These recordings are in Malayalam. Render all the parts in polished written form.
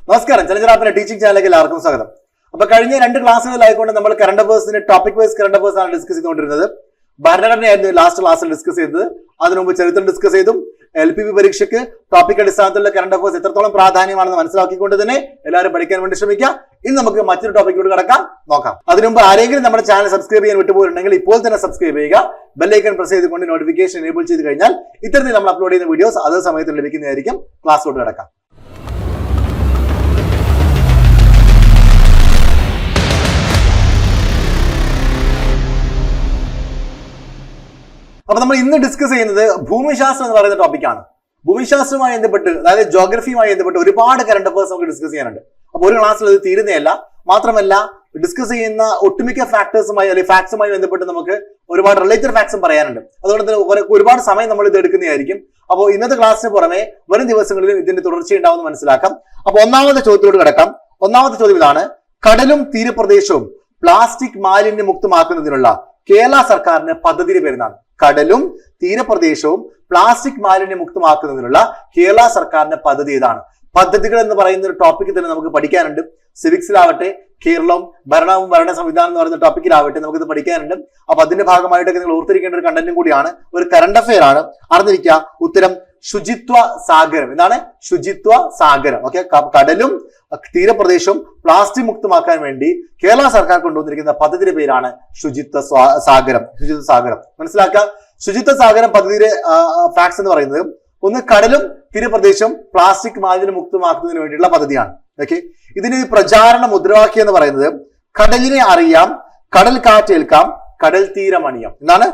നമസ്കാരം, ചലഞ്ചറാപ്പിന്റെ ടീച്ചിങ് ചാനലിലേക്ക് എല്ലാവർക്കും സ്വാഗതം. അപ്പൊ കഴിഞ്ഞ 2 ക്ലാസ്സുകളിലായിക്കൊണ്ട് നമ്മൾ കറണ്ട് അഫേഴ്സിന്റെ ടോപ്പിക് വൈസ് കറണ്ട് അഫേഴ്സ് ആണ് ഡിസ്കസ് ചെയ്തുകൊണ്ടിരുന്നത്. ഭരണഘടനയായിരുന്നു ലാസ്റ്റ് ക്ലാസ്സിൽ ഡിസ്കസ് ചെയ്തത്. അതിനു മുമ്പ് ചരിത്രം ഡിസ്കസ് ചെയ്തു. LPP പരീക്ഷയ്ക്ക് ടോപ്പിക് അടിസ്ഥാനത്തിലുള്ള കറണ്ട് അഫേഴ്സ് എത്രത്തോളം പ്രാധാന്യമാണെന്ന് മനസ്സിലാക്കിക്കൊണ്ട് തന്നെ എല്ലാവരും പഠിക്കാൻ വേണ്ടി ശ്രമിക്കുക. ഇന്ന് നമുക്ക് മറ്റൊരു ടോപ്പിക്കിലൂടെ കടക്കാം, നോക്കാം. അതിനുമുമ്പ് ആരെങ്കിലും നമ്മുടെ ചാനൽ സബ്സ്ക്രൈബ് ചെയ്യാൻ വിട്ടുപോയിട്ടുണ്ടെങ്കിൽ ഇപ്പോൾ തന്നെ സബ്സ്ക്രൈബ് ചെയ്യുക. ബെല്ലൈക്കൺ പ്രസ് ചെയ്തുകൊണ്ട് നോട്ടിഫിക്കേഷൻ എനേബിൾ ചെയ്ത് കഴിഞ്ഞാൽ ഇത്തരത്തിൽ നമ്മൾ അപ്ലോഡ് ചെയ്യുന്ന വീഡിയോസ് അതേ സമയത്ത് ലഭിക്കുന്നതായിരിക്കും. ക്ലാസ്സിലോട്ട് കടക്കാം. അപ്പൊ നമ്മൾ ഇന്ന് ഡിസ്കസ് ചെയ്യുന്നത് ഭൂമിശാസ്ത്രം എന്ന് പറയുന്ന ടോപ്പിക്കാണ്. ഭൂമിശാസ്ത്രവുമായി ബന്ധപ്പെട്ട്, അതായത് ജോഗ്രഫിയുമായി ബന്ധപ്പെട്ട് ഒരുപാട് കറണ്ട് അഫേഴ്സ് നമുക്ക് ഡിസ്കസ് ചെയ്യാനുണ്ട്. അപ്പൊ ഒരു ക്ലാസ്സിൽ അത് തീരുന്നതല്ല. മാത്രമല്ല ഡിസ്കസ് ചെയ്യുന്ന ഒട്ടുമിക്ക ഫാക്ടേഴ്സുമായി അല്ലെങ്കിൽ ഫാക്ട്സുമായി ബന്ധപ്പെട്ട് നമുക്ക് ഒരുപാട് റിലേറ്റഡ് ഫാക്ട്സും പറയാനുണ്ട്. അതുകൊണ്ട് തന്നെ ഒരുപാട് സമയം നമ്മൾ ഇത് എടുക്കുന്നതായിരിക്കും. അപ്പോൾ ഇന്നത്തെ ക്ലാസ്സിന് പുറമെ വരും ദിവസങ്ങളിലും ഇതിന്റെ തുടർച്ചയുണ്ടാവുമെന്ന് മനസ്സിലാക്കാം. അപ്പൊ ഒന്നാമത്തെ ചോദ്യത്തോട് കിടക്കാം. ഒന്നാമത്തെ ചോദ്യം ഇതാണ്: കടലും തീരപ്രദേശവും പ്ലാസ്റ്റിക് മാലിന്യം മുക്തമാക്കുന്നതിനുള്ള കേരള സർക്കാരിന്റെ പദ്ധതിയുടെ പേരെന്നാണ്. കടലും തീരപ്രദേശവും പ്ലാസ്റ്റിക് മാലിന്യം മുക്തമാക്കുന്നതിനുള്ള കേരള സർക്കാരിന്റെ പദ്ധതി ഏതാണ്? പദ്ധതികൾ എന്ന് പറയുന്ന ഒരു ടോപ്പിക്ക് തന്നെ നമുക്ക് പഠിക്കാനുണ്ട്. സിവിക്സിലാവട്ടെ, കേരളവും ഭരണവും ഭരണ സംവിധാനം എന്ന് പറയുന്ന ടോപ്പിക്കിലാവട്ടെ നമുക്കിത് പഠിക്കാനുണ്ട്. അപ്പൊ അതിന്റെ ഭാഗമായിട്ടൊക്കെ നിങ്ങൾ ഓർത്തിരിക്കേണ്ട ഒരു കണ്ടന്റും കൂടിയാണ്, ഒരു കറണ്ട് അഫെയർ ആണ്. അറിഞ്ഞിരിക്കുക. ഉത്തരം ശുചിത്വ സാഗരം. എന്താണ് ശുചിത്വ സാഗരം? ഓക്കെ, കടലും തീരപ്രദേശവും പ്ലാസ്റ്റിക് മുക്തമാക്കാൻ വേണ്ടി കേരള സർക്കാർ കൊണ്ടുവന്നിരിക്കുന്ന പദ്ധതിയുടെ പേരാണ് ശുചിത്വ സാഗരം. ശുചിത്വ സാഗരം മനസ്സിലാക്കുക. ശുചിത്വ സാഗരം പദ്ധതിയുടെ ഫാക്ട്സ് എന്ന് പറയുന്നത്, ഒന്ന്, കടലും തീരപ്രദേശവും പ്ലാസ്റ്റിക് മാലിന്യം മുക്തമാക്കുന്നതിന് വേണ്ടിയുള്ള പദ്ധതിയാണ്. ഓക്കെ, ഇതിന് പ്രചാരണ മുദ്രാവാക്യം എന്ന് പറയുന്നത് കടലിനെ അറിയാം, കടൽ കാറ്റേൽക്കാം, കടൽ തീരമണിയാം. എന്താണ്?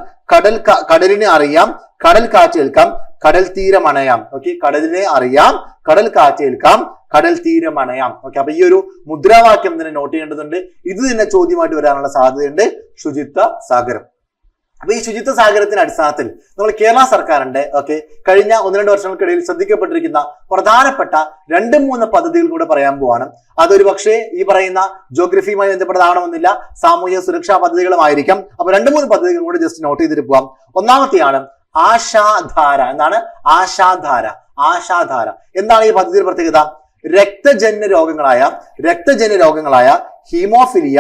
കടലിനെ അറിയാം, കടൽ കാറ്റേൽക്കാം, കടൽ തീരമണയാം. ഓക്കെ, കടലിനെ അറിയാം, കടൽ കാറ്റേൽക്കാം, കടൽ തീരമണയാം. ഓക്കെ, അപ്പൊ ഈ ഒരു മുദ്രാവാക്യം തന്നെ നോട്ട് ചെയ്യേണ്ടതുണ്ട്. ഇത് തന്നെ ചോദ്യമായിട്ട് വരാനുള്ള സാധ്യതയുണ്ട്. ശുചിത്വ സാഗരം. അപ്പൊ ഈ ശുചിത്വ സാഗരത്തിന്റെ അടിസ്ഥാനത്തിൽ നമ്മൾ കേരള സർക്കാരിന്റെ കഴിഞ്ഞ 1-2 വർഷങ്ങൾക്കിടയിൽ ശ്രദ്ധിക്കപ്പെട്ടിരിക്കുന്ന പ്രധാനപ്പെട്ട 2-3 പദ്ധതികൾ കൂടെ പറയാൻ പോവാണ്. അതൊരു പക്ഷേ ഈ പറയുന്ന ജോഗ്രഫിയുമായി ബന്ധപ്പെട്ടതാവണമെന്നില്ല, സാമൂഹിക സുരക്ഷാ പദ്ധതികളുമായിരിക്കാം. അപ്പൊ 2-3 പദ്ധതികൾ കൂടെ ജസ്റ്റ് നോട്ട് ചെയ്തിട്ട് പോവാം. ഒന്നാമത്തെയാണ് ആശാധാര. എന്താണ് ആശാധാര? ആശാധാര എന്താണ് ഈ പദ്ധതിയുടെ പ്രത്യേകത? രക്തജന്യ രോഗങ്ങളായ ഹീമോഫിലിയ,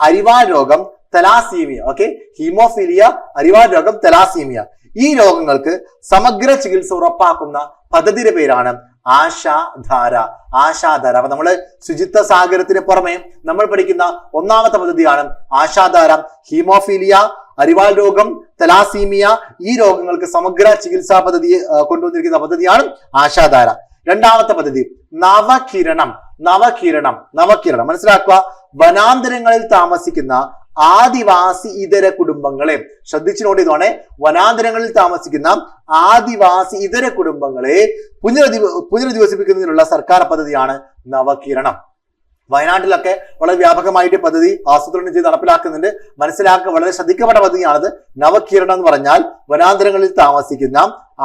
അരിവാൾ രോഗം, തലാസീമിയ. ഓക്കെ, ഹീമോഫീലിയ, അരിവാൾ രോഗം, തലാസീമിയ, ഈ രോഗങ്ങൾക്ക് സമഗ്ര ചികിത്സ ഉറപ്പാക്കുന്ന പദ്ധതിയുടെ പേരാണ് ആശാധാര. ആശാധാര. അപ്പൊ നമ്മള് ശുചിത്വ സാഗരത്തിന് പുറമെ നമ്മൾ പഠിക്കുന്ന ഒന്നാമത്തെ പദ്ധതിയാണ് ആശാധാര. ഹീമോഫീലിയ, അരിവാൾ രോഗം, തലാസീമിയ, ഈ രോഗങ്ങൾക്ക് സമഗ്ര ചികിത്സാ പദ്ധതി കൊണ്ടുവന്നിരിക്കുന്ന പദ്ധതിയാണ് ആശാധാര. രണ്ടാമത്തെ പദ്ധതി നവകിരണം. മനസ്സിലാക്കുക. വനാന്തരങ്ങളിൽ താമസിക്കുന്ന ആദിവാസി ഇതര കുടുംബങ്ങളെ, ശ്രദ്ധിച്ചു നോട്ട് ചെയ്തോണേ, വനാന്തരങ്ങളിൽ താമസിക്കുന്ന ആദിവാസി ഇതര കുടുംബങ്ങളെ പുനരധിവസിപ്പിക്കുന്നതിനുള്ള സർക്കാർ പദ്ധതിയാണ് നവകിരണം. വയനാട്ടിലൊക്കെ വളരെ വ്യാപകമായിട്ട് പദ്ധതി ആസൂത്രണം ചെയ്ത് നടപ്പിലാക്കുന്നുണ്ട്. മനസ്സിലാക്കുക, വളരെ ശ്രദ്ധിക്കപ്പെട്ട പദ്ധതിയാണത്. നവകിരണം എന്ന് പറഞ്ഞാൽ വനാന്തരങ്ങളിൽ താമസിക്കുന്ന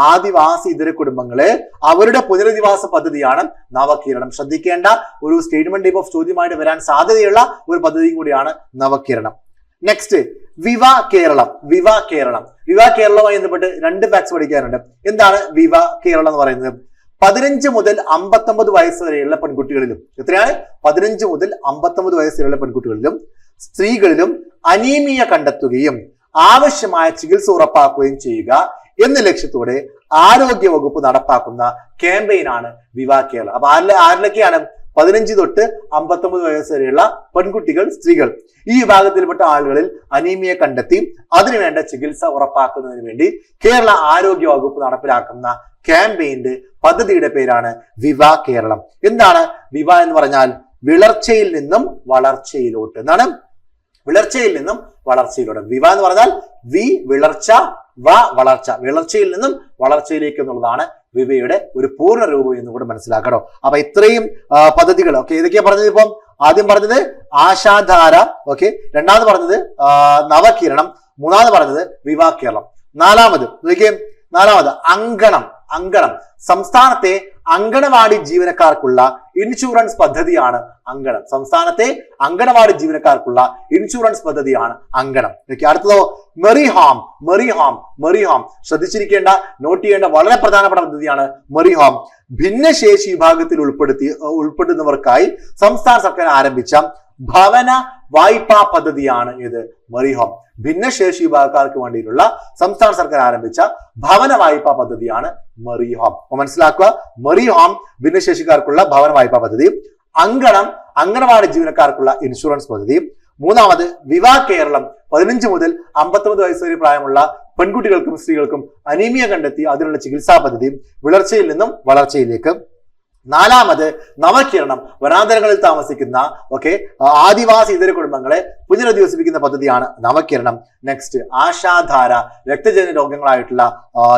ആദിവാസി ഇതര കുടുംബങ്ങളെ അവരുടെ പുനരധിവാസ പദ്ധതിയാണ് നവകിരണം. ശ്രദ്ധിക്കേണ്ട ഒരു സ്റ്റേറ്റ്മെന്റ് ടൈപ്പ് ഓഫ് ചോദ്യമായിട്ട് വരാൻ സാധ്യതയുള്ള ഒരു പദ്ധതി കൂടിയാണ് നവകിരണം. നെക്സ്റ്റ്, വിവ കേരളം. വിവ കേരളവുമായി ബന്ധപ്പെട്ട് 2 ഫാക്ട്സ് പഠിക്കാനുണ്ട്. എന്താണ് വിവ കേരളം എന്ന് പറയുന്നത്? 15 മുതൽ 59 വയസ്സ് വരെയുള്ള പെൺകുട്ടികളിലും, എത്രയാണ്? 15 മുതൽ 59 വയസ്സ് വരെയുള്ള പെൺകുട്ടികളിലും സ്ത്രീകളിലും അനീമിയ കണ്ടെത്തുകയും ആവശ്യമായ ചികിത്സ ഉറപ്പാക്കുകയും ചെയ്യുക എന്ന ലക്ഷ്യത്തോടെ ആരോഗ്യ വകുപ്പ് നടപ്പാക്കുന്ന ക്യാമ്പയിനാണ് വിവ കേരളം. അപ്പൊ ആരിലൊക്കെയാണ്? 15 തൊട്ട് 59 വയസ്സ് വരെയുള്ള പെൺകുട്ടികൾ, സ്ത്രീകൾ, ഈ വിഭാഗത്തിൽപ്പെട്ട ആളുകളിൽ അനീമിയ കണ്ടെത്തി അതിനുവേണ്ട ചികിത്സ ഉറപ്പാക്കുന്നതിന് വേണ്ടി കേരള ആരോഗ്യ വകുപ്പ് നടപ്പിലാക്കുന്ന ക്യാമ്പയിന്റെ പദ്ധതിയുടെ പേരാണ് വിവ കേരളം. എന്താണ് വിവ എന്ന് പറഞ്ഞാൽ? വിളർച്ചയിൽ നിന്നും വളർച്ചയിലോട്ട്. എന്താണ്? വിളർച്ചയിൽ നിന്നും വളർച്ചയിലോട്ട്. വിവ എന്ന് പറഞ്ഞാൽ വി വിളർച്ച, വ വളർച്ച. വിളർച്ചയിൽ നിന്നും വളർച്ചയിലേക്ക് എന്നുള്ളതാണ് വിവയുടെ ഒരു പൂർണ്ണ രൂപം എന്ന് കൂടെ മനസ്സിലാക്കണോ. അപ്പൊ ഇത്രയും പദ്ധതികൾ ഏതൊക്കെയാ പറഞ്ഞത്? ഇപ്പം ആദ്യം പറഞ്ഞത് ആശാധാര, രണ്ടാമത് പറഞ്ഞത് നവകിരണം, മൂന്നാമത് പറഞ്ഞത് വിവ കേരളം. നാലാമത് അങ്കണം. സംസ്ഥാനത്തെ അങ്കണവാടി ജീവനക്കാർക്കുള്ള ഇൻഷുറൻസ് പദ്ധതിയാണ് അങ്കണം. സംസ്ഥാനത്തെ അങ്കണവാടി ജീവനക്കാർക്കുള്ള ഇൻഷുറൻസ് പദ്ധതിയാണ് അങ്കണം. അടുത്തതോ മെറി ഹോം ശ്രദ്ധിച്ചിരിക്കേണ്ട, നോട്ട് ചെയ്യേണ്ട വളരെ പ്രധാനപ്പെട്ട പദ്ധതിയാണ് മെറി ഹോം. ഭിന്നശേഷി വിഭാഗത്തിൽ ഉൾപ്പെടുന്നവർക്കായി സംസ്ഥാന സർക്കാർ ആരംഭിച്ച ഭവന വായ്പാ പദ്ധതിയാണ് ഇത് മെറി ഹോം. ഭിന്നശേഷി വിഭാഗക്കാർക്ക് വേണ്ടിയിട്ടുള്ള സംസ്ഥാന സർക്കാർ ആരംഭിച്ച ഭവന വായ്പാ പദ്ധതിയാണ് മെറി ഹോം. മനസ്സിലാക്കുക, മെറി ഹോം ഭിന്നശേഷിക്കാർക്കുള്ള ഭവന വായ്പാ പദ്ധതി. അങ്കണം അങ്കണവാടി ജീവനക്കാർക്കുള്ള ഇൻഷുറൻസ് പദ്ധതി. മൂന്നാമത് വിവാ കേരളം 15 മുതൽ 59 വയസ്സ് വരെ പ്രായമുള്ള പെൺകുട്ടികൾക്കും സ്ത്രീകൾക്കും അനീമിയ കണ്ടെത്തി അതിനുള്ള ചികിത്സാ പദ്ധതി, വിളർച്ചയിൽ നിന്നും വളർച്ചയിലേക്ക്. നാലാമത് നവകിരണം, വനാന്തരങ്ങളിൽ താമസിക്കുന്ന ആദിവാസി ഇതര കുടുംബങ്ങളെ പുനരധിവസിപ്പിക്കുന്ന പദ്ധതിയാണ് നവകിരണം. നെക്സ്റ്റ് ആശാധാര, രക്തജന്യ രോഗങ്ങളായിട്ടുള്ള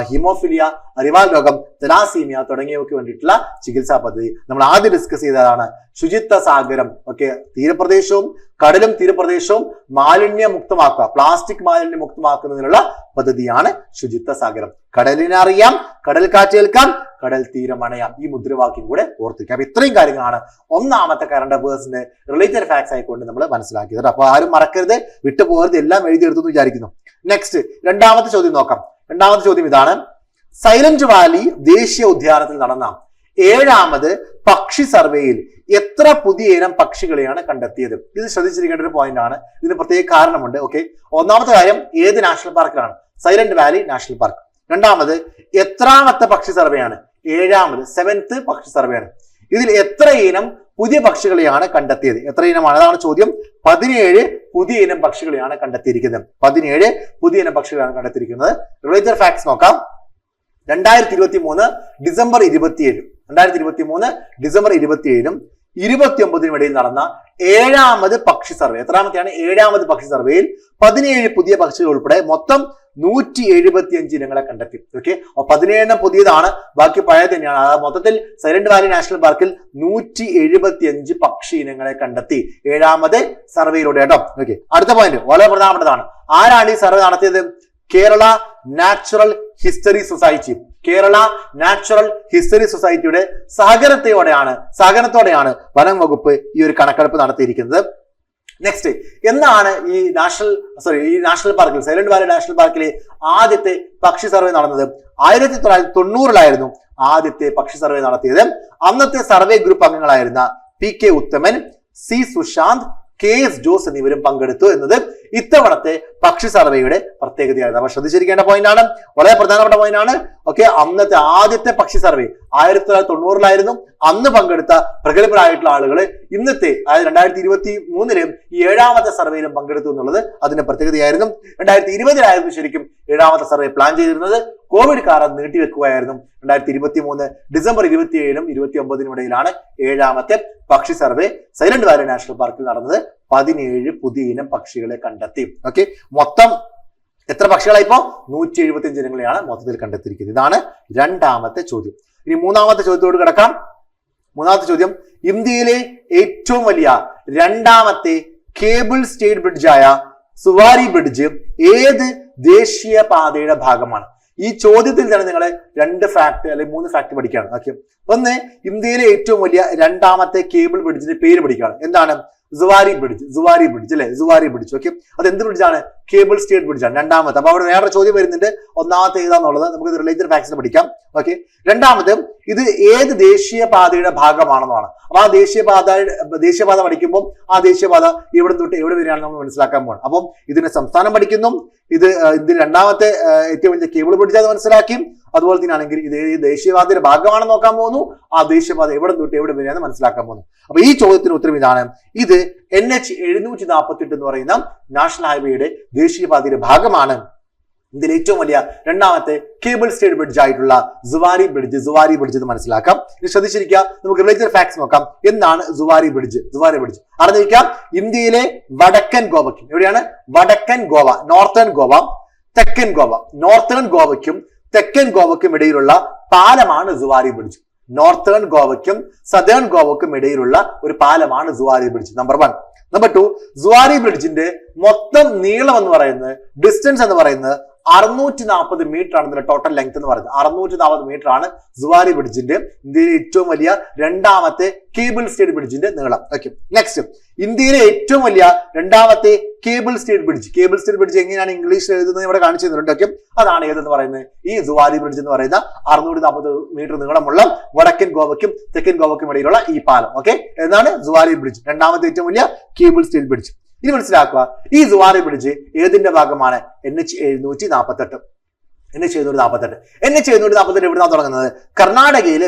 ഹിമോഫിലിയ, അരിവാൾ രോഗം, തെലാസീമിയ തുടങ്ങിയവയ്ക്ക് വേണ്ടിയിട്ടുള്ള ചികിത്സാ പദ്ധതി. നമ്മൾ ആദ്യം ഡിസ്കസ് ചെയ്തതാണ് ശുചിത്വ സാഗരം. തീരപ്രദേശവും കടലും തീരപ്രദേശവും മാലിന്യമുക്തമാക്കുക, പ്ലാസ്റ്റിക് മാലിന്യം മുക്തമാക്കുന്നതിനുള്ള പദ്ധതിയാണ് ശുചിത്വ സാഗരം. കടലിനെ അറിയാം, കടൽ കാറ്റേൽക്കാം, കടൽ തീരമണയാം. ഈ മുദ്രാവാക്യം കൂടെ ഓർത്തിക്കാം. അപ്പൊ ഇത്രയും കാര്യങ്ങളാണ് ഒന്നാമത്തെ കറണ്ട് അഫയേഴ്സിന്റെ റിലേറ്റഡ് ഫാക്ട്സ് ആയിക്കൊണ്ട് നമ്മൾ മനസ്സിലാക്കിയത്. അപ്പൊ ആരും മറക്കരുത്, വിട്ടുപോകരുത്, എല്ലാം എഴുതിയെടുത്തു എന്ന് വിചാരിക്കുന്നു. നെക്സ്റ്റ് രണ്ടാമത്തെ ചോദ്യം നോക്കാം. രണ്ടാമത്തെ ചോദ്യം ഇതാണ്: സൈലന്റ് വാലി ദേശീയ ഉദ്യാനത്തിൽ നടന്ന 7ാമത് പക്ഷി സർവേയിൽ എത്ര പുതിയ ഇനം പക്ഷികളെയാണ് കണ്ടെത്തിയത്? ഇത് ശ്രദ്ധിച്ചിരിക്കേണ്ട ഒരു പോയിന്റ് ആണ്. ഇതിന് പ്രത്യേക കാരണമുണ്ട്. ഒന്നാമത്തെ കാര്യം, ഏത് നാഷണൽ പാർക്കിലാണ്? Silent valley national park. രണ്ടാമത്, എത്രാമത്തെ പക്ഷി സർവേയാണ്? 7ാമത് 7th പക്ഷി സർവേയാണ്. ഇതിൽ എത്ര ഇനം പുതിയ പക്ഷികളെയാണ് കണ്ടെത്തിയത്? എത്ര ഇനമാണ്? അതാണ് ചോദ്യം. 17 പുതിയ ഇനം പക്ഷികളെയാണ് കണ്ടെത്തിയിരിക്കുന്നത്. 17 പുതിയ ഇനം പക്ഷികളാണ് കണ്ടെത്തിയിരിക്കുന്നത്. റിലേറ്റഡ് ഫാക്ട്സ് നോക്കാം. 2023 ഡിസംബർ 27 ഡിസംബർ 27നും 29നും ഇടയിൽ നടന്ന 7ാമത് പക്ഷി സർവേ. എത്രാമത്തെയാണ്? 7ാമത് പക്ഷി സർവേയിൽ 17 പുതിയ പക്ഷികൾ ഉൾപ്പെടെ മൊത്തം 175 ഇനങ്ങളെ കണ്ടെത്തി. 17 പുതിയതാണ്, ബാക്കി പഴയ തന്നെയാണ്. അതായത് മൊത്തത്തിൽ സൈലന്റ് വാലി നാഷണൽ പാർക്കിൽ 175 പക്ഷി ഇനങ്ങളെ കണ്ടെത്തി 7ാമത് സർവേയിലൂടെ കേട്ടോ. അടുത്ത പോയിന്റ് വളരെ പ്രധാനപ്പെട്ടതാണ്. ആരാണ് ഈ സർവേ നടത്തിയത്? Kerala natural history society. Kerala natural history സൊസൈറ്റിയുടെ സഹകരണത്തോടെയാണ് വനം വകുപ്പ് ഈ ഒരു കണക്കെടുപ്പ് നടത്തിയിരിക്കുന്നത്. നെക്സ്റ്റ്, എന്നാണ് ഈ നാഷണൽ പാർക്കിൽ, സൈലന്റ് വാലി നാഷണൽ പാർക്കിലെ ആദ്യത്തെ പക്ഷി സർവേ നടന്നത്? 1990 ആദ്യത്തെ പക്ഷി സർവേ നടത്തിയത്. അന്നത്തെ സർവേ ഗ്രൂപ്പ് അംഗങ്ങളായിരുന്ന PK ഉത്തമൻ, C സുശാന്ത്, KS ജോസ് എന്നിവരും പങ്കെടുത്തു എന്നത് ഇത്തവണത്തെ പക്ഷി സർവേയുടെ പ്രത്യേകതയാണ്. നമ്മൾ ശ്രദ്ധിച്ചിരിക്കേണ്ട പോയിന്റ് ആണ്, വളരെ പ്രധാനപ്പെട്ട പോയിന്റ് ആണ്. അന്നത്തെ ആദ്യത്തെ പക്ഷി സർവേ 1990 അന്ന് പങ്കെടുത്ത പ്രഗത്ഭരായിട്ടുള്ള ആളുകൾ ഇന്നത്തെ അതായത് 2023 ഈ 7ാമത്തെ സർവേയിലും പങ്കെടുത്തു എന്നുള്ളത് അതിന്റെ പ്രത്യേകതയായിരുന്നു. 2020 ശരിക്കും 7ാമത്തെ സർവേ പ്ലാൻ ചെയ്തിരുന്നത്. കോവിഡ് കാരണം നീട്ടിവെക്കുകയായിരുന്നു. 2023 ഡിസംബർ 27നും 29നും ഇടയിലാണ് 7ാമത്തെ പക്ഷി സർവേ സൈലന്റ് വാലി നാഷണൽ പാർക്കിൽ നടന്നത്. 17 പുതിയ ഇനം പക്ഷികളെ കണ്ടെത്തി. മൊത്തം എത്ര പക്ഷികളായിപ്പോ? 175 ഇനങ്ങളെയാണ് മൊത്തത്തിൽ കണ്ടെത്തിയിരിക്കുന്നത്. ഇതാണ് രണ്ടാമത്തെ ചോദ്യം. ഇനി മൂന്നാമത്തെ ചോദ്യത്തോട് കിടക്കാം. മൂന്നാമത്തെ ചോദ്യം: ഇന്ത്യയിലെ ഏറ്റവും വലിയ 2ാമത്തെ കേബിൾ സ്റ്റേഡ് ബ്രിഡ്ജായ സുവാരി ബ്രിഡ്ജ് ഏത് ദേശീയ പാതയുടെ ഭാഗമാണ്? ഈ ചോദ്യത്തിൽ തന്നെ നിങ്ങൾ 2 ഫാക്ട് അല്ലെങ്കിൽ 3 ഫാക്ട് പഠിക്കുകയാണ്. ഒന്ന്, ഇന്ത്യയിലെ ഏറ്റവും വലിയ 2ാമത്തെ കേബിൾ ബ്രിഡ്ജിന്റെ പേര് പഠിക്കുകയാണ്. എന്താണ്? സുവാരി ബ്രിഡ്ജ് അല്ലെ? സുവാരി ബ്രിഡ്ജ്. അത് എന്ത് ബ്രിഡ്ജാണ്? Cable stayed ബ്രിഡ്ജാണ്. രണ്ടാമത്തെ. അപ്പൊ അവിടെ വേറെ ചോദ്യം വരുന്നുണ്ട്. ഒന്നാമത്തെ ഏതാന്നുള്ളത് നമുക്ക് റിലേറ്റഡ് ഫാക്ട്സിൽ പഠിക്കാം. രണ്ടാമത്, ഇത് ഏത് ദേശീയ പാതയുടെ ഭാഗമാണെന്നാണ്. അപ്പൊ ആ ദേശീയപാത പഠിക്കുമ്പോൾ ആ ദേശീയപാത എവിടെ തൊട്ട് എവിടെ വരെയാണ് നമ്മൾ മനസ്സിലാക്കാൻ പോകണം. അപ്പം ഇതിന്റെ സംസ്ഥാനം പഠിക്കുന്നു. ഇത് ഇന്ത്യയിൽ 2ാമത്തെ ഏറ്റവും വലിയ കേബിൾ ബ്രിഡ്ജ് അത് മനസ്സിലാക്കി. അതുപോലെ തന്നെ ആണെങ്കിൽ ഇത് ദേശീയപാതയുടെ ഭാഗമാണെന്ന് നോക്കാൻ പോകുന്നു. ആ ദേശീയപാത എവിടെ തൊട്ട് എവിടെ വരെയാണെന്ന് മനസ്സിലാക്കാൻ പോകുന്നു. അപ്പൊ ഈ ചോദ്യത്തിന് ഉത്തരം ഇതാണ്. ഇത് NH 748 എന്ന് പറയുന്ന നാഷണൽ ഹൈവേയുടെ ദേശീയപാതയുടെ ഭാഗമാണ്. ഇന്ത്യയിലെ ഏറ്റവും വലിയ 2ാമത്തെ കേബിൾ സ്റ്റേഡ് ബ്രിഡ്ജ് ആയിട്ടുള്ള സുവാരി ബ്രിഡ്ജ് എന്ന് മനസ്സിലാക്കാം. ഇത് ശ്രദ്ധിച്ചിരിക്കുക. നമുക്ക് റിലേറ്റഡ് ഫാക്ട്സ് നോക്കാം. എന്താണ് സുവാരി ബ്രിഡ്ജ്? അറിഞ്ഞിരിക്കാം. ഇന്ത്യയിലെ വടക്കൻ ഗോവയ്ക്കും, എവിടെയാണ്? വടക്കൻ ഗോവ, നോർത്തേൺ ഗോവ, തെക്കൻ ഗോവ. നോർത്തേൺ ഗോവയ്ക്കും തെക്കൻ ഗോവയ്ക്കും ഇടയിലുള്ള പാലമാണ് സുവാരി ബ്രിഡ്ജ്. നോർത്തേൺ ഗോവയ്ക്കും സദേൺ ഗോവയ്ക്കും ഇടയിലുള്ള ഒരു പാലമാണ് Zuari bridge. Number 1. Number 2, Zuari ബ്രിഡ്ജിന്റെ മൊത്തം നീളം എന്ന് പറയുന്നത്, ഡിസ്റ്റൻസ് എന്ന് പറയുന്നത് 640 മീറ്റർ ആണ് ഇതിന്റെ ടോട്ടൽ ലെങ്ത് എന്ന് പറയുന്നത്. 640 മീറ്റർ ആണ് സുവാരി ബ്രിഡ്ജിന്റെ ഇന്ത്യയിലെ ഏറ്റവും വലിയ രണ്ടാമത്തെ കേബിൾ സ്റ്റേഡ് ബ്രിഡ്ജിന്റെ നീളം. ഓക്കെ, നെക്സ്റ്റ് ഇന്ത്യയിലെ ഏറ്റവും വലിയ രണ്ടാമത്തെ കേബിൾ സ്റ്റേഡ് ബ്രിഡ്ജ് എങ്ങനെയാണ് ഇംഗ്ലീഷിൽ എഴുതുന്നത് ഇവിടെ കാണിച്ചു തന്നിട്ടുണ്ട്. ഓക്കെ, അതാണ് ഏതെന്ന് പറയുന്നത് ഈ സുവാരി ബ്രിഡ്ജ് എന്ന് പറയുന്ന 640 മീറ്റർ നീളമുള്ള വടക്കൻ ഗോവയ്ക്കും തെക്കൻ ഗോവയ്ക്കും ഇടയിലുള്ള ഈ പാലം. ഓക്കെ, എന്നാണ് സുവാരി ബ്രിഡ്ജ്, രണ്ടാമത്തെ ഏറ്റവും വലിയ കേബിൾ സ്റ്റേഡ് ബ്രിഡ്ജ്. ഇനി മനസ്സിലാക്കുക, ഈ സുവാരി ബ്രിഡ്ജ് ഏതിന്റെ ഭാഗമാണ്? NH 748. NH 748 എവിടുന്നാണ് തുടങ്ങുന്നത്? കർണാടകയിലെ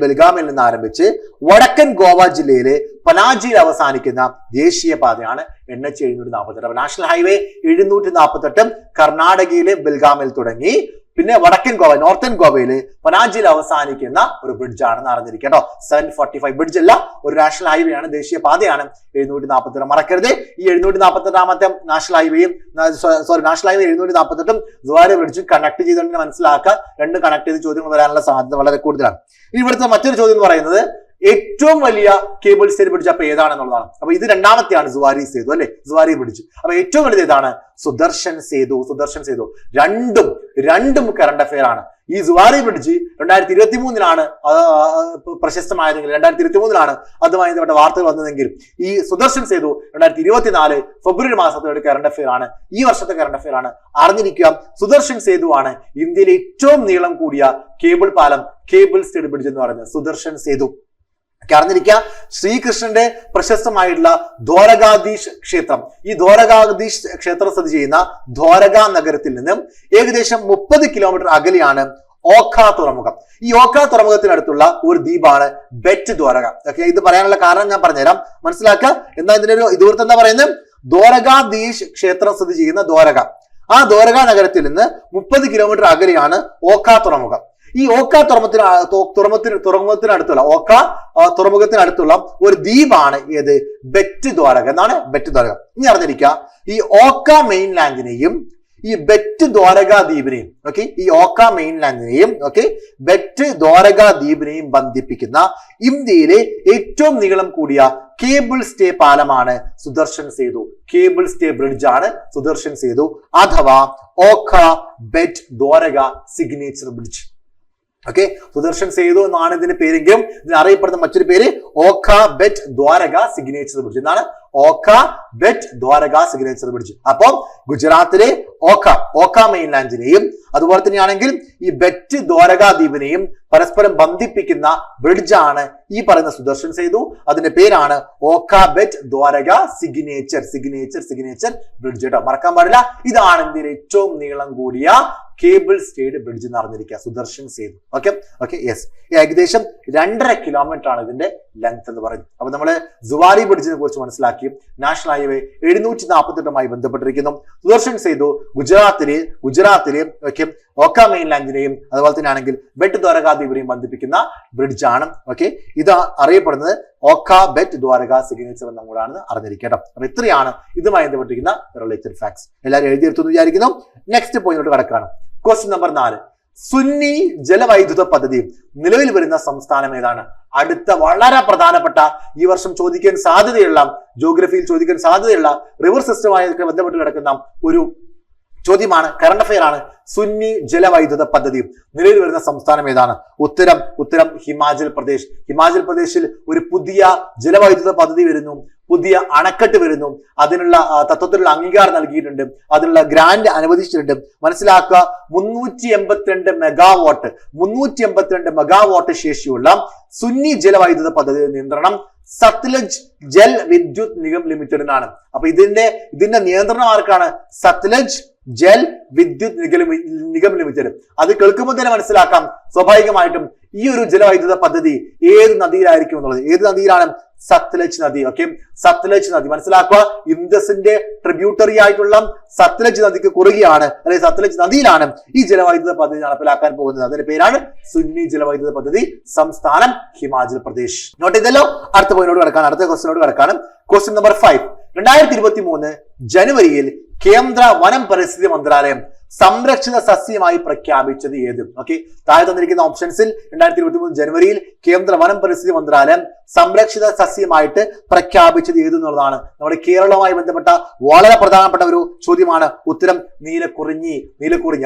ബെൽഗാമിൽ നിന്ന് ആരംഭിച്ച് വടക്കൻ ഗോവ ജില്ലയിലെ പനാജിയിൽ അവസാനിക്കുന്ന ദേശീയപാതയാണ് NH 748. അപ്പൊ നാഷണൽ ഹൈവേ 748 കർണാടകയിലെ ബെൽഗാമിൽ തുടങ്ങി പിന്നെ വടക്കൻ ഗോവ നോർത്തേൺ ഗോവയില് പനാജിയിൽ അവസാനിക്കുന്ന ഒരു ബ്രിഡ്ജ് ആണെന്ന് അറിഞ്ഞിരിക്കട്ടോ. 745 ബ്രിഡ്ജ് അല്ല, ഒരു നാഷണൽ ഹൈവേ ആണ്, ദേശീയപാതയാണ്. 748 മറക്കരുത്. ഈ 748 നാഷണൽ ഹൈവേ 748 സുവാരി ബ്രിഡ്ജും കണക്ട് ചെയ്തുകൊണ്ട് മനസ്സിലാക്കുക. രണ്ടും കണക്ട് ചെയ്ത് ചോദ്യങ്ങൾ വരാനുള്ള സാധ്യത വളരെ കൂടുതലാണ്. ഇനി ഇവിടുത്തെ മറ്റൊരു ചോദ്യം എന്ന് പറയുന്നത് ഏറ്റവും വലിയ കേബിൾ സ്റ്റേഡ് ബ്രിഡ്ജ് അപ്പൊ ഏതാണെന്നുള്ളതാണ്. അപ്പൊ ഇത് രണ്ടാമത്തെയാണ് സുവാരി സേതു അല്ലെ, സുവാരി ബ്രിഡ്ജ്. അപ്പൊ ഏറ്റവും വലുത് ഏതാണ്? സുദർശൻ സേതു. രണ്ടും കറണ്ട് അഫെയർ ആണ്. ഈ സുവാരി ബ്രിഡ്ജ് 2023 പ്രശസ്തമായതെങ്കിൽ 2023 അതുമായി ബന്ധപ്പെട്ട വാർത്തകൾ വന്നതെങ്കിൽ ഈ സുദർശൻ സേതു 2024 ഫെബ്രുവരി മാസത്തിലെ കറണ്ട് അഫെയർ ആണ്. ഈ വർഷത്തെ കറണ്ട് അഫെയർ ആണ്. അറിഞ്ഞിരിക്കുക, സുദർശൻ സേതു ആണ് ഇന്ത്യയിലെ ഏറ്റവും നീളം കൂടിയ കേബിൾ പാലം, കേബിൾ സ്റ്റേഡ് ബ്രിഡ്ജ് എന്ന് പറയുന്നത് സുദർശൻ സേതു. അറിഞ്ഞിരിക്കുക, ശ്രീകൃഷ്ണന്റെ പ്രശസ്തമായിട്ടുള്ള ദ്വാരകാധീശ് ക്ഷേത്രം, ഈ ദ്വാരകാധീശ് ക്ഷേത്രം സ്ഥിതി ചെയ്യുന്ന ദ്വാരക നഗരത്തിൽ നിന്നും ഏകദേശം 30 കിലോമീറ്റർ അകലെയാണ് ഓഖ തുറമുഖം. ഈ ഓഖ തുറമുഖത്തിനടുത്തുള്ള ഒരു ദ്വീപാണ് ബെറ്റ് ദ്വാരക. ഓക്കെ, ഇത് പറയാനുള്ള കാരണം ഞാൻ പറഞ്ഞുതരാം, മനസ്സിലാക്കുക. എന്താ ഇതിന്റെ ഒരു ഇതുവൃത്തം എന്താ പറയുന്നത്? ദ്വാരകാധീശ് ക്ഷേത്രം സ്ഥിതി ചെയ്യുന്ന ദ്വാരക, ആ ദ്വാരക നഗരത്തിൽ നിന്ന് 30 കിലോമീറ്റർ അകലെയാണ് ഓഖ തുറമുഖം. ഈ ഓഖ തുറമുഖത്തിനടുത്തുള്ള ഒരു ദ്വീപാണ് ഏത്? ബെറ്റ് ദ്വാരക. എന്നാണ് ബെറ്റ് ദ്വാരക. ഇനി അറിഞ്ഞിരിക്കുക, ഈ ഓഖ മെയിൻലാൻഡിനെയും ഈ ബെറ്റ് ദ്വാരക ദ്വീപിനെയും ബെറ്റ് ദ്വാരക ദ്വീപിനെയും ബന്ധിപ്പിക്കുന്ന ഇന്ത്യയിലെ ഏറ്റവും നീളം കൂടിയ കേബിൾ സ്റ്റേ പാലമാണ് Sudarshan Setu. Cable stay bridge ആണ് സുദർശൻ സേതു അഥവാ Okha Bet Dwarka signature bridge. Okay, Sudarshan Setu എന്നാണ് ഇതിന്റെ പേരെങ്കിലും ഇതിന് അറിയപ്പെടുന്ന മറ്റൊരു പേര് ഓഖ ബെറ്റ് ദ്വാരക സിഗ്നേച്ചർ ബ്രിഡ്ജ്. എന്നാണ് ഓഖ ബെറ്റ് ദ്വാരക സിഗ്നേച്ചർ ബ്രിഡ്ജ്. അപ്പം ഗുജറാത്തിലെ ഓഖ മെയിൻലാൻഡിനെയും അതുപോലെ തന്നെയാണെങ്കിൽ ഈ ബെറ്റ് ദ്വാരക ദ്വീപിനെയും പരസ്പരം ബന്ധിപ്പിക്കുന്ന ബ്രിഡ്ജാണ് ഈ പറയുന്ന സുദർശൻ സേതു. അതിന്റെ പേരാണ് ഓഖ ബെറ്റ് ദ്വാരക സിഗ്നേച്ചർ ബ്രിഡ്ജ്. കേട്ടോ, മറക്കാൻ പാടില്ല. ഇതാണ് ഇന്ത്യയിലെ ഏറ്റവും നീളം കൂടിയ കേബിൾ സ്റ്റേഡ് ബ്രിഡ്ജ് എന്ന് അറിഞ്ഞിരിക്കുക, സുദർശൻ സേതു. Okay, yes. ഏകദേശം 2.5 കിലോമീറ്റർ ആണ് ഇതിന്റെ ലെങ്ത് എന്ന് പറയുന്നത്. അപ്പൊ നമ്മള് സുവാരി ബ്രിഡ്ജിനെ കുറിച്ച് മനസ്സിലാക്കി. നാഷണൽ ഹൈവേ 748 ബന്ധപ്പെട്ടിരിക്കുന്നു. സുദർശൻ സേതു ഗുജറാത്തിലെ ഓഖ മെയിൻലാൻഡിനെയും അതുപോലെ തന്നെ ആണെങ്കിൽ ബെറ്റ് ദ്വാരക ദ്വീപിനെയും ബന്ധിപ്പിക്കുന്ന ബ്രിഡ്ജ് ആണ്. ഓക്കെ, ഇത് അറിയപ്പെടുന്നത് ഓഖ ബെറ്റ് ദ്വാരക സിഗ്നേച്ചർ എന്നും കൂടാണെന്ന് അറിഞ്ഞിരിക്കട്ടോ. അപ്പൊ ഇത്രയാണ് ഇതുമായി ബന്ധപ്പെട്ടിരിക്കുന്ന റിലേറ്റഡ് ഫാക്ട്സ്. എല്ലാവരും എഴുതിയെടുത്തു വിചാരിക്കുന്നു. നെക്സ്റ്റ് പോയിന്റോട്ട് കടക്കാണ്. Question number 4. സുന്നി ജലവൈദ്യുത പദ്ധതി നിലവിൽ വരുന്ന സംസ്ഥാനം ഏതാണ്? അടുത്ത വളരെ പ്രധാനപ്പെട്ട ഈ വർഷം ചോദിക്കാൻ സാധ്യതയുള്ള, ജോഗ്രഫിയിൽ ചോദിക്കാൻ സാധ്യതയുള്ള റിവർ സിസ്റ്റമായി ബന്ധപ്പെട്ട് കിടക്കുന്ന ഒരു ചോദ്യമാണ്, കറണ്ട് അഫെയർ ആണ്. സുന്നി ജലവൈദ്യുത പദ്ധതി നിലവിൽ വരുന്ന സംസ്ഥാനം ഏതാണ്? ഉത്തരം ഹിമാചൽ പ്രദേശിൽ ഒരു പുതിയ ജലവൈദ്യുത പദ്ധതി വരുന്നു, പുതിയ അണക്കെട്ട് വരുന്നു. അതിനുള്ള തത്വത്തിലുള്ള അംഗീകാരം നൽകിയിട്ടുണ്ട്, അതിനുള്ള ഗ്രാന്റ് അനുവദിച്ചിട്ടുണ്ട്. മനസ്സിലാക്കുക, 382 മെഗാവാട്ട് ശേഷിയുള്ള സുന്നി ജലവൈദ്യുത പദ്ധതി നിയന്ത്രണം സത്ലജ് ജൽ വിദ്യുത് നിഗം ലിമിറ്റഡിനാണ്. അപ്പൊ ഇതിന്റെ നിയന്ത്രണം ആർക്കാണ്? സത്ലജ് ജൽ വിദ്യുത് നിഗം ലിമിറ്റഡ്. അത് കേൾക്കുമ്പോൾ തന്നെ മനസ്സിലാക്കാം സ്വാഭാവികമായിട്ടും ഈ ഒരു ജലവൈദ്യുത പദ്ധതി ഏത് നദിയിലായിരിക്കും എന്നുള്ളത്. ഏത് നദിയിലാണ്? സത്ലജ് നദി. ഓക്കെ, സത്ലജ് നദി മനസ്സിലാക്കുക. ഇൻഡസിന്റെ ട്രിബ്യൂട്ടറി ആയിട്ടുള്ള സത്ലജ് നദിക്ക് കുറുകെയാണ്, അല്ലെങ്കിൽ സത്ലജ് നദിയിലാണ് ഈ ജലവൈദ്യുത പദ്ധതി നടപ്പിലാക്കാൻ പോകുന്നത്. അതിന്റെ പേരാണ് സുന്നി ജലവൈദ്യുത പദ്ധതി. സംസ്ഥാനം ഹിമാചൽ പ്രദേശ്. നോട്ട് ചെയ്തല്ലോ. അടുത്ത ക്വസ്റ്റ്യനോട് കടക്കാണ്. Question number 5. 2023 ജനുവരിയിൽ കേന്ദ്ര വനം പരിസ്ഥിതി മന്ത്രാലയം സംരക്ഷിത സസ്യമായി പ്രഖ്യാപിച്ചത് ഏത്? ഓക്കെ, താഴെ തന്നിരിക്കുന്ന ഓപ്ഷൻസിൽ 2023 ജനുവരിയിൽ കേന്ദ്ര വനം പരിസ്ഥിതി മന്ത്രാലയം സംരക്ഷിത സസ്യമായിട്ട് പ്രഖ്യാപിച്ചത് ഏത് എന്നുള്ളതാണ് നമ്മുടെ കേരളവുമായി ബന്ധപ്പെട്ട വളരെ പ്രധാനപ്പെട്ട ഒരു ചോദ്യമാണ്. ഉത്തരം നീലക്കുറിഞ്ഞി.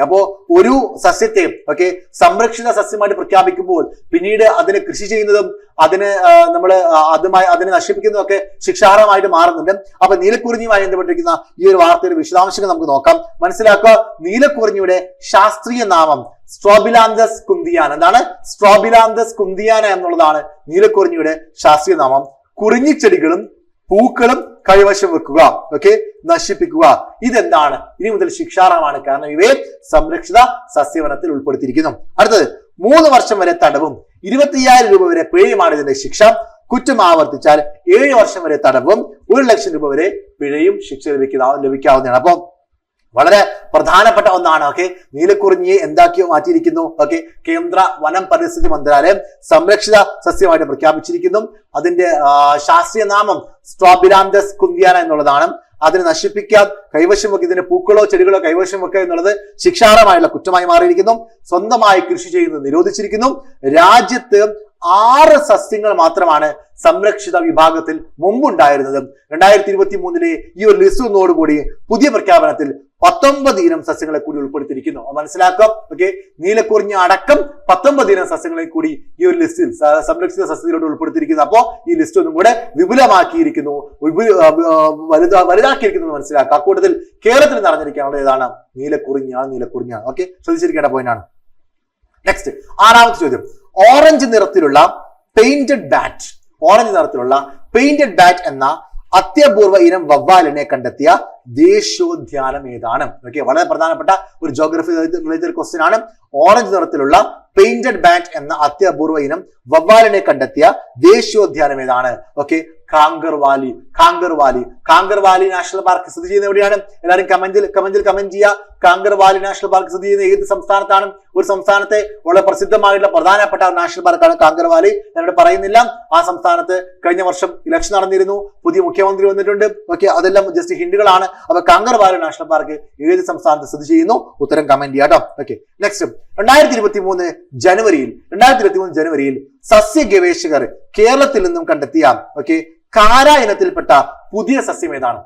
അപ്പോ ഒരു സസ്യത്തെ ഓക്കെ സംരക്ഷിത സസ്യമായിട്ട് പ്രഖ്യാപിക്കുമ്പോൾ പിന്നീട് അതിനെ കൃഷി ചെയ്യുന്നതും അതിനെ നശിപ്പിക്കുന്നതും ഒക്കെ ശിക്ഷാർഹമായിട്ട് മാറുന്നുണ്ട്. അപ്പൊ നീലക്കുറിഞ്ഞിയുമായി ബന്ധപ്പെട്ടിരിക്കുന്ന ഈ ഒരു വാർത്തയുടെ വിശദാംശങ്ങൾ നമുക്ക് നോക്കാം. മനസ്സിലാക്കുക, നീലക്കുറിഞ്ഞിയുടെ ശാസ്ത്രീയ നാമം സ്ട്രോബിലാന്തസ് കുന്തിയാന. എന്താണ്? സ്ട്രോബിലാന്തസ് കുന്തിയാന എന്നുള്ളതാണ് നീലക്കുറിഞ്ഞിയുടെ ശാസ്ത്രീയ നാമം. കുറിഞ്ഞിച്ചെടികളും പൂക്കളും കൈവശം വെക്കുക, ഓക്കെ, നശിപ്പിക്കുക. ഇതെന്താണ്? ഇനി മുതൽ ശിക്ഷാർഹമാണ്, കാരണം ഇവയെ സംരക്ഷിത സസ്യവനത്തിൽ ഉൾപ്പെടുത്തിയിരിക്കുന്നു. അടുത്തത് 3 വർഷം വരെ തടവും 25,000 രൂപ വരെ പിഴയുമാണ് ഇതിന്റെ ശിക്ഷ. കുറ്റം ആവർത്തിച്ചാൽ 7 വർഷം വരെ തടവും 1 ലക്ഷം രൂപ വരെ പിഴയും ശിക്ഷ ലഭിക്കാവുന്നതാണ്. അപ്പൊ വളരെ പ്രധാനപ്പെട്ട ഒന്നാണ്. ഓക്കെ, നീലക്കുറിഞ്ഞിയെ എന്താക്കി മാറ്റിയിരിക്കുന്നു? ഓക്കെ, കേന്ദ്ര വനം പരിസ്ഥിതി മന്ത്രാലയം സംരക്ഷിത സസ്യമായിട്ട് പ്രഖ്യാപിച്ചിരിക്കുന്നു. അതിന്റെ ശാസ്ത്രീയ നാമം സ്ട്രോബിലാന്തസ് കുന്തിയാന എന്നുള്ളതാണ്. അതിനെ നശിപ്പിക്കാൻ കൈവശം വെക്കുക, ഇതിന്റെ പൂക്കളോ ചെടികളോ കൈവശം വെക്കുക എന്നുള്ളത് ശിക്ഷാർഹമായുള്ള കുറ്റമായി മാറിയിരിക്കുന്നു. സ്വന്തമായി കൃഷി ചെയ്യുന്നത് നിരോധിച്ചിരിക്കുന്നു. രാജ്യത്ത് 6 സസ്യങ്ങൾ മാത്രമാണ് സംരക്ഷിത വിഭാഗത്തിൽ മുമ്പുണ്ടായിരുന്നത്. 2023 ഈ ഒരു ലിസ്റ്റ് ഒന്നോടുകൂടി പുതിയ പ്രഖ്യാപനത്തിൽ 19 ഇനം സസ്യങ്ങളെ കൂടി ഉൾപ്പെടുത്തിയിരിക്കുന്നു. മനസ്സിലാക്കാം. ഓക്കെ, നീലക്കുറിഞ്ഞി അടക്കം 19 ഇനം സസ്യങ്ങളെ കൂടി ഈ ഒരു ലിസ്റ്റിൽ സംരക്ഷിത സസ്യത്തിലോട്ട് ഉൾപ്പെടുത്തിയിരിക്കുന്നു. അപ്പോ ഈ ലിസ്റ്റ് ഒന്നും കൂടെ വിപുലമാക്കിയിരിക്കുന്നു, വലുതാക്കിയിരിക്കുന്നു മനസ്സിലാക്കുക. അക്കൂട്ടത്തിൽ കേരളത്തിൽ നടന്നിരിക്കാനുള്ളത് ഏതാണ്? നീലക്കുറിഞ്ഞാണ്. ഓക്കെ, ശ്രദ്ധിച്ചിരിക്കേണ്ട പോയിന്റാണ്. നെക്സ്റ്റ് 6ാമത്തെ ചോദ്യം. ഓറഞ്ച് നിറത്തിലുള്ള പെയിന്റഡ് ബാറ്റ് എന്ന അത്യപൂർവ ഇനം വവ്വാലിനെ കണ്ടെത്തിയ ദേശീയോദ്യാനം ഏതാണ്? ഓക്കെ, വളരെ പ്രധാനപ്പെട്ട ഒരു ജോഗ്രഫി റിലേറ്റഡ് ക്വസ്റ്റ്യൻ ആണ്. ഓറഞ്ച് നിറത്തിലുള്ള പെയിന്റഡ് ബാറ്റ് എന്ന അത്യപൂർവ ഇനം വവ്വാലിനെ കണ്ടെത്തിയ ദേശീയോദ്യാനം ഏതാണ്? ഓക്കെ, കാങ്കർവാലി നാഷണൽ പാർക്ക് സ്ഥിതി ചെയ്യുന്ന എവിടെയാണ്? എല്ലാവരും കമന്റിൽ കമന്റ് ചെയ്യുക. കാങ്കർവാലി നാഷണൽ പാർക്ക് സ്ഥിതി ചെയ്യുന്ന ഏത് സംസ്ഥാനത്താണ്? ഒരു സംസ്ഥാനത്തെ വളരെ പ്രസിദ്ധമായിട്ടുള്ള പ്രധാനപ്പെട്ട നാഷണൽ പാർക്കാണ് കാങ്കർവാലി. ഞാനിവിടെ പറയുന്നില്ല. ആ സംസ്ഥാനത്ത് കഴിഞ്ഞ വർഷം ഇലക്ഷൻ നടന്നിരുന്നു, പുതിയ മുഖ്യമന്ത്രി വന്നിട്ടുണ്ട്. ഓക്കെ, അതെല്ലാം ജസ്റ്റ് ഹിന്റുകളാണ്. അപ്പൊ കാങ്കർവാലി നാഷണൽ പാർക്ക് ഏത് സംസ്ഥാനത്ത് സ്ഥിതി ചെയ്യുന്നു? ഉത്തരം കമന്റ് ചെയ്യാം കേട്ടോ. ഓക്കെ, നെക്സ്റ്റ് 2023 ജനുവരിയിൽ സസ്യ ഗവേഷകർ കേരളത്തിൽ നിന്നും കണ്ടെത്തിയ ഓക്കെ കാര ഇനത്തിൽപ്പെട്ട പുതിയ സസ്യം ഏതാണ്?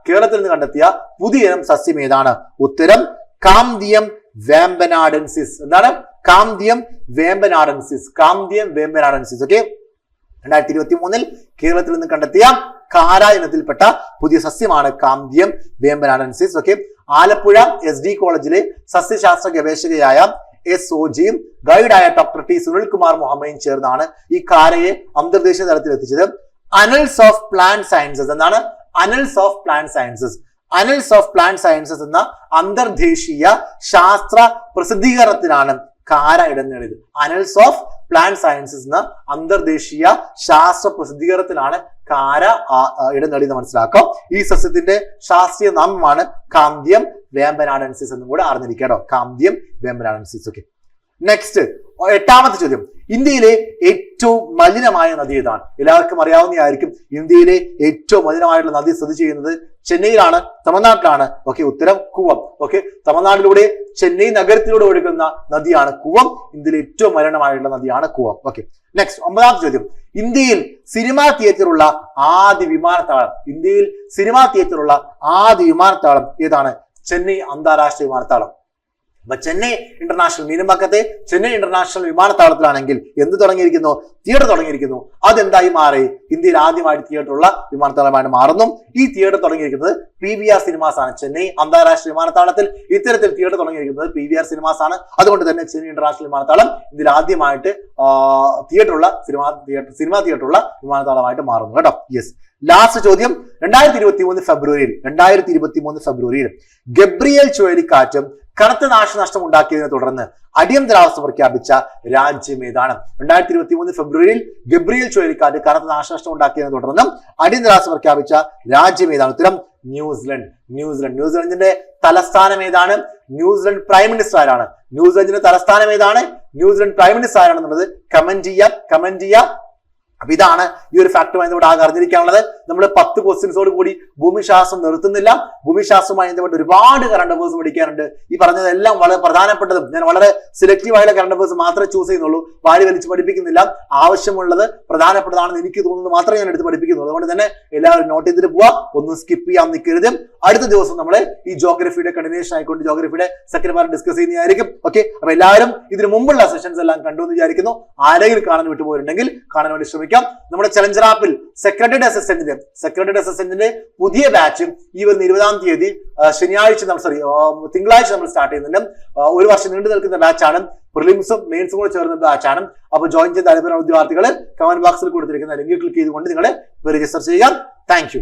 കേരളത്തിൽ നിന്ന് കണ്ടെത്തിയ പുതിയ ഇനം സസ്യം ഏതാണ്? ഉത്തരം കാംതിയം വേമ്പനാഡൻസിസ്. എന്താണ്? കാംതിയം വേമ്പനാഡൻസിസ്. ഓക്കെ, 2023 കേരളത്തിൽ നിന്ന് കണ്ടെത്തിയ കാര ഇനത്തിൽപ്പെട്ട പുതിയ സസ്യമാണ് കാംതിയം വേമ്പനാഡൻസിസ്. ഓക്കെ, ആലപ്പുഴ SD കോളേജിലെ സസ്യശാസ്ത്ര ഗവേഷകയായ SOG ഗൈഡായ ഡോക്ടർ T സുനിൽകുമാർ മുഹമ്മയും ചേർന്നാണ് ഈ കാരയെ അന്തർദേശീയ തലത്തിൽ എത്തിച്ചത്. Annals of plant sciences. എന്താണ്? അനൽസ് ഓഫ് പ്ലാന്റ് സയൻസസ് എന്ന അന്തർദേശീയ ശാസ്ത്ര പ്രസിദ്ധീകരണത്തിനാണ് കാര ഇടം നേടിയത്. അനൽസ് ഓഫ് പ്ലാന്റ് സയൻസസ് എന്ന അന്തർദേശീയ ശാസ്ത്ര പ്രസിദ്ധീകരണത്തിലാണ് കാര ഇടം നേടിയെന്ന് മനസ്സിലാക്കാം. ഈ സസ്യത്തിന്റെ ശാസ്ത്രീയ നാമമാണ് കാംതിയം വേമ്പനാഡൻസിസ് എന്നും കൂടെ അറിഞ്ഞിരിക്കട്ടോ. കാംതിയം വേമ്പനാഡൻസിസ്. ഓക്കെ, നെക്സ്റ്റ് 8ാമത്തെ ചോദ്യം. ഇന്ത്യയിലെ ഏറ്റവും മലിനമായ നദി ഏതാണ്? എല്ലാവർക്കും അറിയാവുന്നതായിരിക്കും. ഇന്ത്യയിലെ ഏറ്റവും മലിനമായിട്ടുള്ള നദി സ്ഥിതി ചെയ്യുന്നത് ചെന്നൈയിലാണ്, തമിഴ്നാട്ടിലാണ്. ഓക്കെ, ഉത്തരം കൂവം. ഓക്കെ, തമിഴ്നാട്ടിലൂടെ ചെന്നൈ നഗരത്തിലൂടെ ഒഴുകുന്ന നദിയാണ് കൂവം. ഇന്ത്യയിലെ ഏറ്റവും മലിനമായിട്ടുള്ള നദിയാണ് കൂവം. ഓക്കെ, നെക്സ്റ്റ് 9ാമത്തെ ചോദ്യം. ഇന്ത്യയിൽ സിനിമാ തിയേറ്ററുള്ള ആദ്യ വിമാനത്താവളം ഏതാണ്? ചെന്നൈ അന്താരാഷ്ട്ര വിമാനത്താവളം. അപ്പൊ ചെന്നൈ ഇന്റർനാഷണൽ മീനമ്പാക്കത്തെ ചെന്നൈ ഇന്റർനാഷണൽ വിമാനത്താവളത്തിലാണെങ്കിൽ എന്ത് തുടങ്ങിയിരിക്കുന്നു? തിയേറ്റർ തുടങ്ങിയിരിക്കുന്നു. അതെന്തായി മാറി? ഇന്ത്യയിൽ ആദ്യമായിട്ട് തിയേറ്ററുള്ള വിമാനത്താവളമായിട്ട് മാറുന്നു. ഈ തിയേറ്റർ തുടങ്ങിയിരിക്കുന്നത് PVR സിനിമാസ് ആണ്. ചെന്നൈ അന്താരാഷ്ട്ര വിമാനത്താവളത്തിൽ ഇത്തരത്തിൽ തിയേറ്റർ തുടങ്ങിയിരിക്കുന്നത് PVR സിനിമാസ് ആണ്. അതുകൊണ്ട് തന്നെ ചെന്നൈ ഇന്റർനാഷണൽ വിമാനത്താവളം ഇതിൽ ആദ്യമായിട്ട് സിനിമാ തിയേറ്ററുള്ള വിമാനത്താവളമായിട്ട് മാറുന്നു കേട്ടോ. യെസ്, ലാസ്റ്റ് ചോദ്യം. 2023 ഫെബ്രുവരിയിൽ ഗബ്രിയേൽ ചുഴലിക്കാറ്റും കനത്ത നാശനഷ്ടം ഉണ്ടാക്കിയതിനെ തുടർന്ന് അടിയന്തരാവസ്ഥ പ്രഖ്യാപിച്ച രാജ്യം ഏതാണ്? 2023 ഫെബ്രുവരിയിൽ ഗബ്രിയേൽ ചുഴലിക്കാറ്റ് കനത്ത നാശനഷ്ടം ഉണ്ടാക്കിയതിനെ തുടർന്ന് അടിയന്തരാവസ്ഥ പ്രഖ്യാപിച്ച രാജ്യം ഏതാണ്? ഉത്തരം ന്യൂസിലൻഡിന്റെ തലസ്ഥാനം ഏതാണ്? ന്യൂസിലൻഡ് പ്രൈം മിനിസ്റ്റർ ആരാണ്? ന്യൂസിലൻഡിന്റെ തലസ്ഥാനം ഏതാണ്? ന്യൂസിലൻഡ് പ്രൈം മിനിസ്റ്റർ ആരാണെന്നുള്ളത് കമന്റ് ചെയ്യാം. അപ്പൊ ഇതാണ് ഈ ഒരു ഫാക്ടറുമായി ബന്ധപ്പെട്ട് ആകെ അറിഞ്ഞിരിക്കാനുള്ളത്. നമ്മൾ 10 ക്വസ്റ്റ്യൻസോട് കൂടി ഭൂമിശാസ്ത്രം നിർത്തുന്നില്ല. ഭൂമിശാസ്ത്രവുമായി ബന്ധപ്പെട്ട് ഒരുപാട് കറണ്ട് അഫയേഴ്സ് പഠിക്കാനുണ്ട്. ഈ പറഞ്ഞതെല്ലാം വളരെ പ്രധാനപ്പെട്ടതും ഞാൻ വളരെ സെലക്റ്റീവ് ആയുള്ള കറണ്ട് അഫയേഴ്സ് മാത്രമേ ചൂസ് ചെയ്യുന്നുള്ളൂ. വാരി വലിച്ച് പഠിപ്പിക്കുന്നില്ല. ആവശ്യമുള്ളത് പ്രധാനപ്പെട്ടതാണെന്ന് എനിക്ക് തോന്നുന്നത് മാത്രമേ ഞാൻ എടുത്ത് പഠിപ്പിക്കുന്നുള്ളൂ. അതുകൊണ്ട് തന്നെ എല്ലാവരും നോട്ട് ചെയ്തിട്ട് പോവാ, ഒന്നും സ്കിപ്പ് ചെയ്യാൻ നിൽക്കരുത്. അടുത്ത ദിവസം നമ്മൾ ഈ ജോഗ്രഫിയുടെ കണ്ടിന്യൂഷൻ ആയിക്കൊണ്ട് ജോഗ്രഫിയുടെ സെക്കൻഡ് പാർട്ട് ഡിസ്കസ് ചെയ്യുന്നതായിരിക്കും. ഓക്കെ, അപ്പൊ എല്ലാവരും ഇതിന് മുമ്പുള്ള സെഷൻസ് എല്ലാം കണ്ടു എന്ന് വിചാരിക്കുന്നു. ആരെങ്കിലും കാണാൻ വിട്ടുപോയിട്ടുണ്ടെങ്കിൽ കാണാൻ വേണ്ടി ശ്രമിക്കാം. നമ്മുടെ ചലഞ്ചർ ആപ്പിൽ സെക്രട്ടറി അസിസ്റ്റന്റിന്റെ പുതിയ ബാച്ചും ഈ വരുന്ന 20-ാം തീയതി തിങ്കളാഴ്ച നമ്മൾ സ്റ്റാർട്ട് ചെയ്യുന്നുണ്ട്. 1 വർഷം നീണ്ടു നിൽക്കുന്ന ബാച്ചാണ്. പ്രിലിംസും മെയിൻസും കൂടെ ചേർന്ന ബാച്ചാണ്. അപ്പോൾ ജോയിൻ ചെയ്ത താല്പര്യമുള്ള വിദ്യാർത്ഥികൾ കമന്റ് ബോക്സിൽ കൊടുത്തിരിക്കുന്ന ലിങ്ക് ക്ലിക്ക് ചെയ്തുകൊണ്ട് നിങ്ങൾ രജിസ്റ്റർ ചെയ്യുക. Thank you.